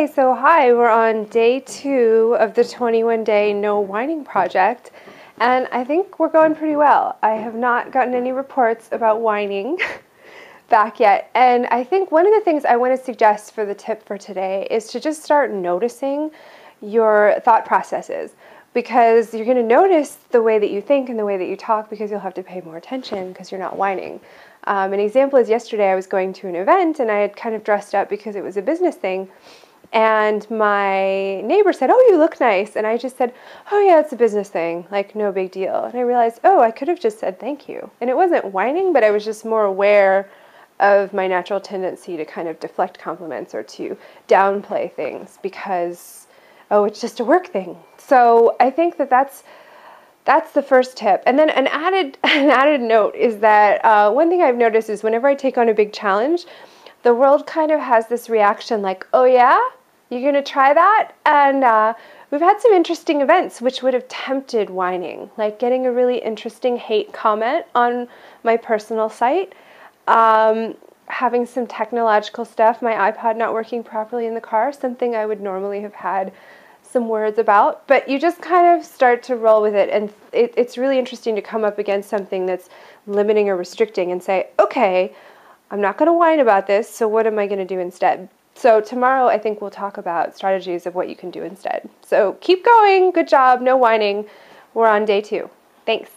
Okay, so hi, we're on day 2 of the 21-day No Whining project, and I think we're going pretty well. I have not gotten any reports about whining back yet, and I think one of the things I want to suggest for the tip for today is to just start noticing your thought processes, because you're going to notice the way that you think and the way that you talk because you'll have to pay more attention because you're not whining. An example is yesterday I was going to an event and I had kind of dressed up because it was a business thing, and my neighbor said, "Oh, you look nice," and I just said, "Oh yeah, it's a business thing, like no big deal." And I realized, oh, I could have just said thank you, and it wasn't whining, but I was just more aware of my natural tendency to kind of deflect compliments or to downplay things because, oh, it's just a work thing. So I think that's the first tip. And then an added note is that one thing I've noticed is whenever I take on a big challenge, the world kind of has this reaction like, "Oh yeah, you're going to try that?" And we've had some interesting events which would have tempted whining, like getting a really interesting hate comment on my personal site, having some technological stuff, my iPod not working properly in the car, something I would normally have had some words about, but you just kind of start to roll with it, and it's really interesting to come up against something that's limiting or restricting and say, okay, I'm not going to whine about this, so what am I going to do instead? So tomorrow I think we'll talk about strategies of what you can do instead. So keep going, good job, no whining. We're on day 2. Thanks.